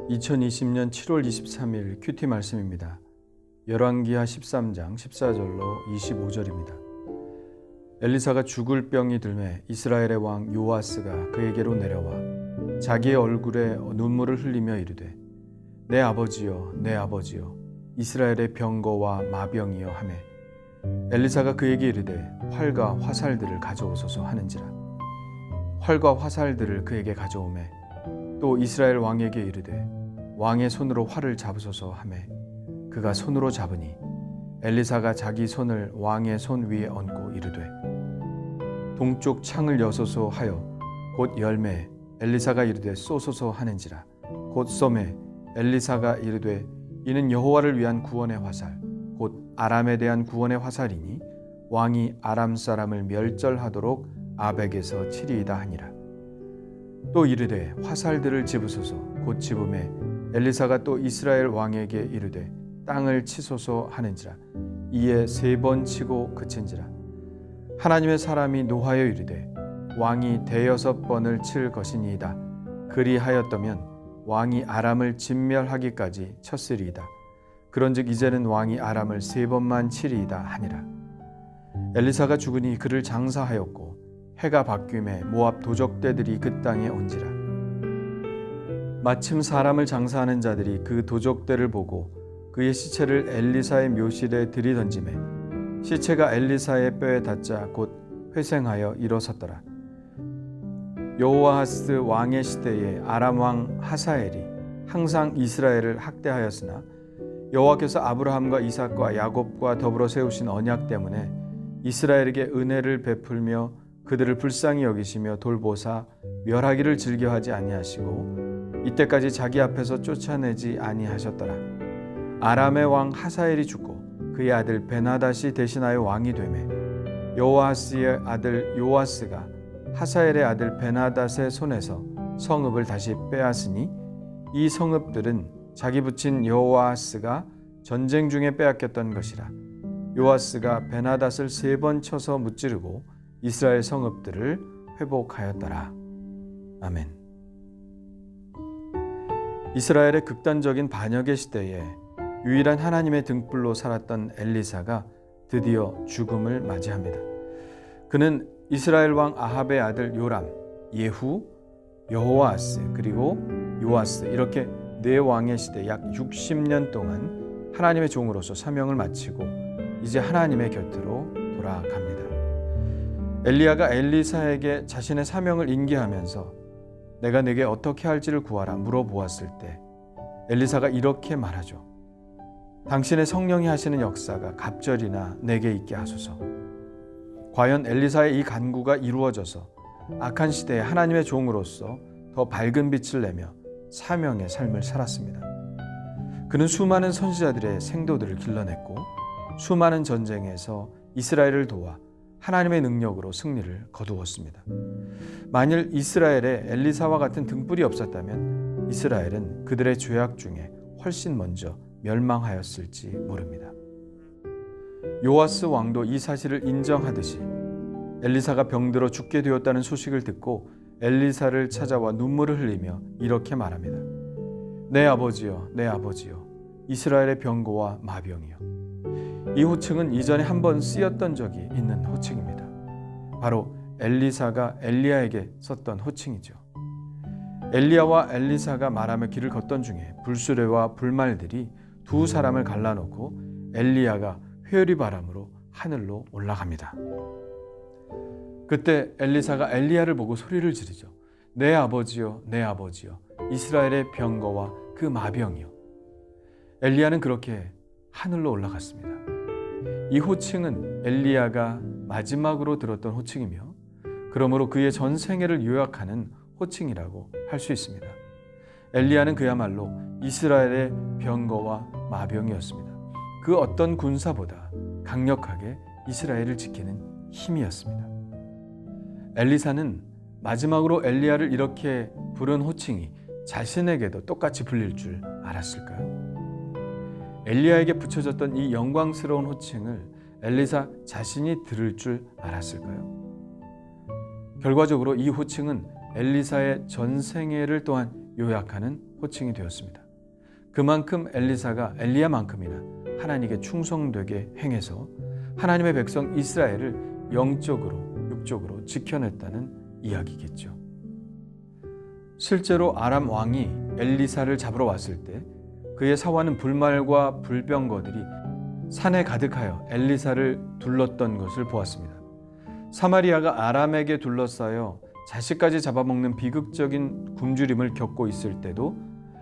2020년 7월 23일 큐티 말씀입니다. 열왕기하 13장 14절로 25절입니다. 엘리사가 죽을 병이 들매 이스라엘의 왕 요아스가 그에게로 내려와 자기의 얼굴에 눈물을 흘리며 이르되 내 아버지여 내 아버지여 이스라엘의 병거와 마병이여 하매 엘리사가 그에게 이르되 활과 화살들을 가져오소서 하는지라. 활과 화살들을 그에게 가져오매 또 이스라엘 왕에게 이르되 왕의 손으로 활을 잡으소서 하매 그가 손으로 잡으니 엘리사가 자기 손을 왕의 손 위에 얹고 이르되 동쪽 창을 여소서 하여 곧 열매 엘리사가 이르되 쏘소서 하는지라. 곧 쏘매 엘리사가 이르되 이는 여호와를 위한 구원의 화살 곧 아람에 대한 구원의 화살이니 왕이 아람 사람을 멸절하도록 아벡에서 치리이다 하니라. 또 이르되 화살들을 집으소서. 곧 집음에 엘리사가 또 이스라엘 왕에게 이르되 땅을 치소서 하는지라. 이에 3번 치고 그친지라. 하나님의 사람이 노하여 이르되 왕이 6번을 칠 것이니이다. 그리하였더면 왕이 아람을 진멸하기까지 쳤으리이다. 그런즉 이제는 왕이 아람을 3번만 치리이다 하니라. 엘리사가 죽으니 그를 장사하였고 해가 바뀜에 모압 도적대들이 그 땅에 온지라. 마침 사람을 장사하는 자들이 그 도적대를 보고 그의 시체를 엘리사의 묘실에 들이던지매 시체가 엘리사의 뼈에 닿자 곧 회생하여 일어섰더라. 여호아하스 왕의 시대에 아람 왕 하사엘이 항상 이스라엘을 학대하였으나 여호와께서 아브라함과 이삭과 야곱과 더불어 세우신 언약 때문에 이스라엘에게 은혜를 베풀며 그들을 불쌍히 여기시며 돌보사 멸하기를 즐겨하지 아니하시고 이때까지 자기 앞에서 쫓아내지 아니하셨더라. 아람의 왕 하사엘이 죽고 그의 아들 베나닷이 대신하여 왕이 되매 여호아하스의 아들 요아스가 하사엘의 아들 베나닷의 손에서 성읍을 다시 빼앗으니 이 성읍들은 자기 부친 여호아하스가 전쟁 중에 빼앗겼던 것이라. 요아스가 베나닷을 3번 쳐서 무찌르고 이스라엘 성읍들을 회복하였더라. 아멘. 이스라엘의 극단적인 반역의 시대에 유일한 하나님의 등불로 살았던 엘리사가 드디어 죽음을 맞이합니다. 그는 이스라엘 왕 아합의 아들 요람, 예후, 여호아하스 그리고 요아스 이렇게 4왕의 시대 약 60년 동안 하나님의 종으로서 사명을 마치고 이제 하나님의 곁으로 돌아갑니다. 엘리야가 엘리사에게 자신의 사명을 인계하면서 내가 네게 어떻게 할지를 구하라 물어보았을 때 엘리사가 이렇게 말하죠. 당신의 성령이 하시는 역사가 갑절이나 내게 있게 하소서. 과연 엘리사의 이 간구가 이루어져서 악한 시대에 하나님의 종으로서 더 밝은 빛을 내며 사명의 삶을 살았습니다. 그는 수많은 선지자들의 생도들을 길러냈고 수많은 전쟁에서 이스라엘을 도와 하나님의 능력으로 승리를 거두었습니다. 만일 이스라엘에 엘리사와 같은 등불이 없었다면 이스라엘은 그들의 죄악 중에 훨씬 먼저 멸망하였을지 모릅니다. 요아스 왕도 이 사실을 인정하듯이 엘리사가 병들어 죽게 되었다는 소식을 듣고 엘리사를 찾아와 눈물을 흘리며 이렇게 말합니다. 내 아버지여 내 아버지여 이스라엘의 병거와 마병이여. 이 호칭은 이전에 한번 쓰였던 적이 있는 호칭입니다. 바로 엘리사가 엘리야에게 썼던 호칭이죠. 엘리야와 엘리사가 말하며 길을 걷던 중에 불수레와 불말들이 두 사람을 갈라놓고 엘리야가 회오리 바람으로 하늘로 올라갑니다. 그때 엘리사가 엘리야를 보고 소리를 지르죠. 내 아버지여 내 아버지여 이스라엘의 병거와 그 마병이여. 엘리야는 그렇게 하늘로 올라갔습니다. 이 호칭은 엘리야가 마지막으로 들었던 호칭이며 그러므로 그의 전 생애를 요약하는 호칭이라고 할 수 있습니다. 엘리야는 그야말로 이스라엘의 병거와 마병이었습니다. 그 어떤 군사보다 강력하게 이스라엘을 지키는 힘이었습니다. 엘리사는 마지막으로 엘리야를 이렇게 부른 호칭이 자신에게도 똑같이 불릴 줄 알았을까요? 엘리야에게 붙여졌던 이 영광스러운 호칭을 엘리사 자신이 들을 줄 알았을까요? 결과적으로 이 호칭은 엘리사의 전생애를 또한 요약하는 호칭이 되었습니다. 그만큼 엘리사가 엘리야만큼이나 하나님께 충성되게 행해서 하나님의 백성 이스라엘을 영적으로, 육적으로 지켜냈다는 이야기겠죠. 실제로 아람 왕이 엘리사를 잡으러 왔을 때 그의 사원은 불말과 불병거들이 산에 가득하여 엘리사를 둘렀던 것을 보았습니다. 사마리아가 아람에게 둘러싸여 자식까지 잡아먹는 비극적인 굶주림을 겪고 있을 때도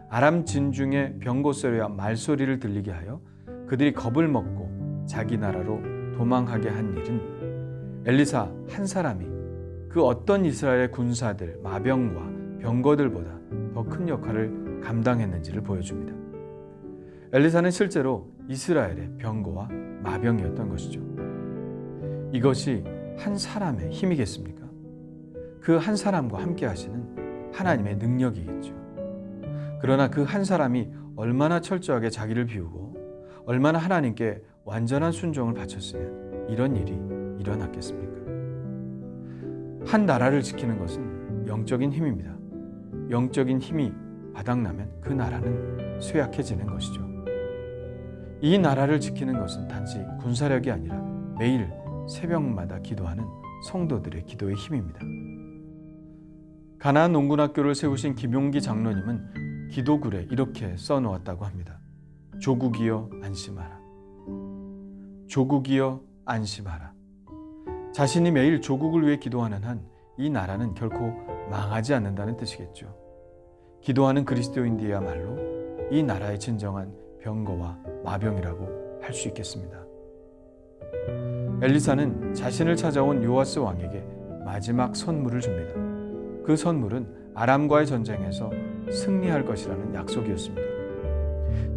아람 진중의 병거 소리와 말소리를 들리게 하여 그들이 겁을 먹고 자기 나라로 도망하게 한 일은 엘리사 한 사람이 그 어떤 이스라엘의 군사들, 마병과 병거들보다 더 큰 역할을 감당했는지를 보여줍니다. 엘리사는 실제로 이스라엘의 병거와 마병이었던 것이죠. 이것이 한 사람의 힘이겠습니까? 그 한 사람과 함께 하시는 하나님의 능력이겠죠. 그러나 그 한 사람이 얼마나 철저하게 자기를 비우고 얼마나 하나님께 완전한 순종을 바쳤으면 이런 일이 일어났겠습니까? 한 나라를 지키는 것은 영적인 힘입니다. 영적인 힘이 바닥나면 그 나라는 쇠약해지는 것이죠. 이 나라를 지키는 것은 단지 군사력이 아니라 매일 새벽마다 기도하는 성도들의 기도의 힘입니다. 가나안 농군학교를 세우신 김용기 장로님은 기도글에 이렇게 써놓았다고 합니다. 조국이여 안심하라. 조국이여 안심하라. 자신이 매일 조국을 위해 기도하는 한 이 나라는 결코 망하지 않는다는 뜻이겠죠. 기도하는 그리스도인들이야말로 이 나라의 진정한 병거와 마병이라고 할 수 있겠습니다. 엘리사는 자신을 찾아온 요아스 왕에게 마지막 선물을 줍니다. 그 선물은 아람과의 전쟁에서 승리할 것이라는 약속이었습니다.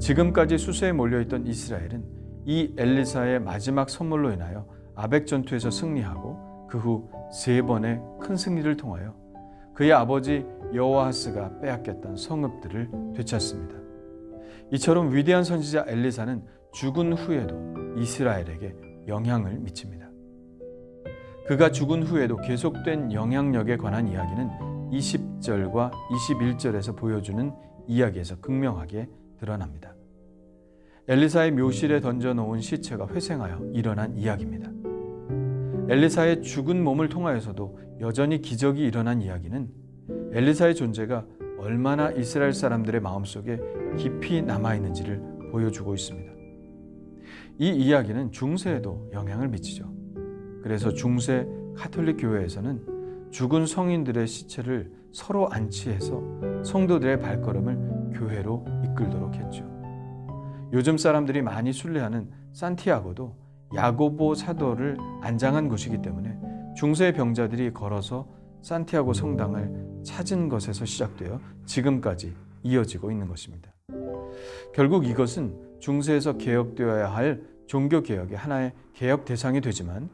지금까지 수세에 몰려있던 이스라엘은 이 엘리사의 마지막 선물로 인하여 아벡 전투에서 승리하고 그 후 3번의 큰 승리를 통하여 그의 아버지 여호아하스가 빼앗겼던 성읍들을 되찾습니다. 이처럼 위대한 선지자 엘리사는 죽은 후에도 이스라엘에게 영향을 미칩니다. 그가 죽은 후에도 계속된 영향력에 관한 이야기는 20절과 21절에서 보여주는 이야기에서 극명하게 드러납니다. 엘리사의 묘실에 던져놓은 시체가 회생하여 일어난 이야기입니다. 엘리사의 죽은 몸을 통하여서도 여전히 기적이 일어난 이야기는 엘리사의 존재가 얼마나 이스라엘 사람들의 마음속에 깊이 남아있는지를 보여주고 있습니다. 이 이야기는 중세에도 영향을 미치죠. 그래서 중세 가톨릭 교회에서는 죽은 성인들의 시체를 서로 안치해서 성도들의 발걸음을 교회로 이끌도록 했죠. 요즘 사람들이 많이 순례하는 산티아고도 야고보 사도를 안장한 곳이기 때문에 중세 병자들이 걸어서 산티아고 성당을 찾은 것에서 시작되어 지금까지 이어지고 있는 것입니다. 결국 이것은 중세에서 개혁되어야 할 종교개혁의 하나의 개혁 대상이 되지만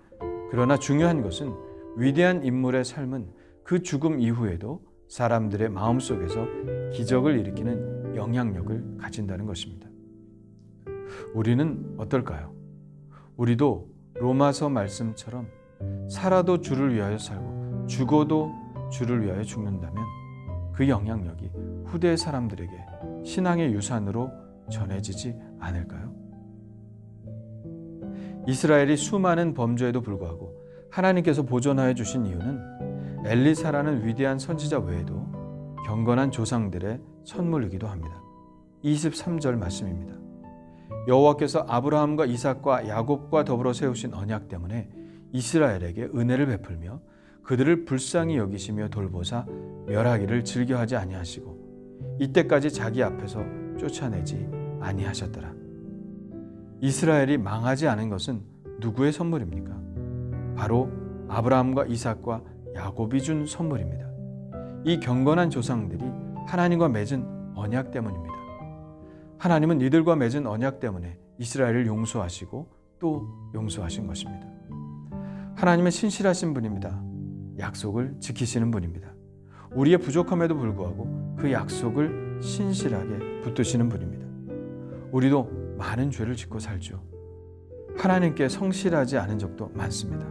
그러나 중요한 것은 위대한 인물의 삶은 그 죽음 이후에도 사람들의 마음속에서 기적을 일으키는 영향력을 가진다는 것입니다. 우리는 어떨까요? 우리도 로마서 말씀처럼 살아도 주를 위하여 살고 죽어도 주를 위하여 죽는다면 그 영향력이 후대 사람들에게 신앙의 유산으로 전해지지 않을까요? 이스라엘이 수많은 범죄에도 불구하고 하나님께서 보존하여 주신 이유는 엘리사라는 위대한 선지자 외에도 경건한 조상들의 선물이기도 합니다. 23절 말씀입니다. 여호와께서 아브라함과 이삭과 야곱과 더불어 세우신 언약 때문에 이스라엘에게 은혜를 베풀며 그들을 불쌍히 여기시며 돌보사 멸하기를 즐겨하지 아니하시고 이때까지 자기 앞에서 쫓아내지 아니하셨더라. 이스라엘이 망하지 않은 것은 누구의 선물입니까? 바로 아브라함과 이삭과 야곱이 준 선물입니다. 이 경건한 조상들이 하나님과 맺은 언약 때문입니다. 하나님은 이들과 맺은 언약 때문에 이스라엘을 용서하시고 또 용서하신 것입니다. 하나님은 신실하신 분입니다. 약속을 지키시는 분입니다. 우리의 부족함에도 불구하고 그 약속을 신실하게 붙드시는 분입니다. 우리도 많은 죄를 짓고 살죠. 하나님께 성실하지 않은 적도 많습니다.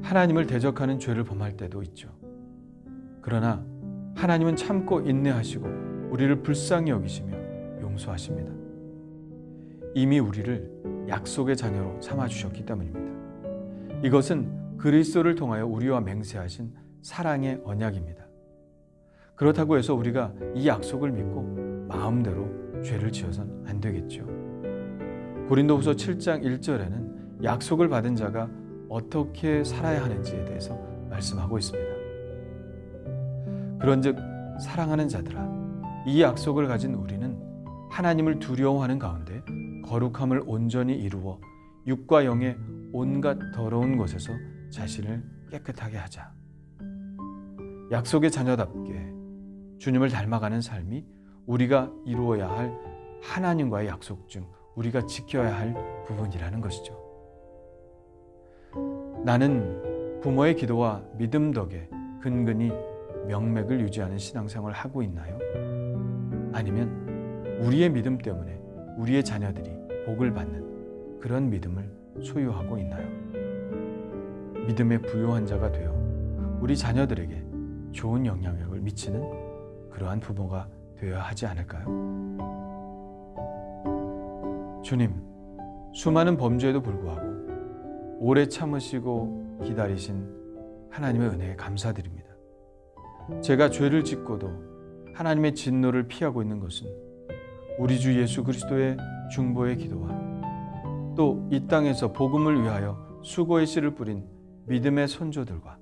하나님을 대적하는 죄를 범할 때도 있죠. 그러나 하나님은 참고 인내하시고 우리를 불쌍히 여기시며 용서하십니다. 이미 우리를 약속의 자녀로 삼아주셨기 때문입니다. 이것은 그리스도를 통하여 우리와 맹세하신 사랑의 언약입니다. 그렇다고 해서 우리가 이 약속을 믿고 마음대로 죄를 지어선 안 되겠죠. 고린도후서 7장 1절에는 약속을 받은 자가 어떻게 살아야 하는지에 대해서 말씀하고 있습니다. 그런즉 사랑하는 자들아, 이 약속을 가진 우리는 하나님을 두려워하는 가운데 거룩함을 온전히 이루어 육과 영의 온갖 더러운 것에서 자신을 깨끗하게 하자. 약속의 자녀답게 주님을 닮아가는 삶이 우리가 이루어야 할 하나님과의 약속 중 우리가 지켜야 할 부분이라는 것이죠. 나는 부모의 기도와 믿음 덕에 근근히 명맥을 유지하는 신앙생활을 하고 있나요? 아니면 우리의 믿음 때문에 우리의 자녀들이 복을 받는 그런 믿음을 소유하고 있나요? 믿음의 부요한 자가 되어 우리 자녀들에게 좋은 영향력을 미치는 그러한 부모가 되어야 하지 않을까요? 주님, 수많은 범죄에도 불구하고 오래 참으시고 기다리신 하나님의 은혜에 감사드립니다. 제가 죄를 짓고도 하나님의 진노를 피하고 있는 것은 우리 주 예수 그리스도의 중보의 기도와 또 이 땅에서 복음을 위하여 수고의 씨를 뿌린 믿음의 선조들과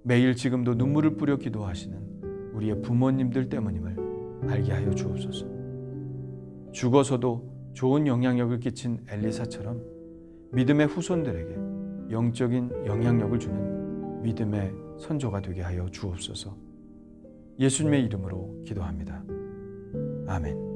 매일 지금도 눈물을 뿌려 기도하시는 우리의 부모님들 때문임을 알게 하여 주옵소서. 죽어서도 좋은 영향력을 끼친 엘리사처럼 믿음의 후손들에게 영적인 영향력을 주는 믿음의 선조가 되게 하여 주옵소서. 예수님의 이름으로 기도합니다. 아멘.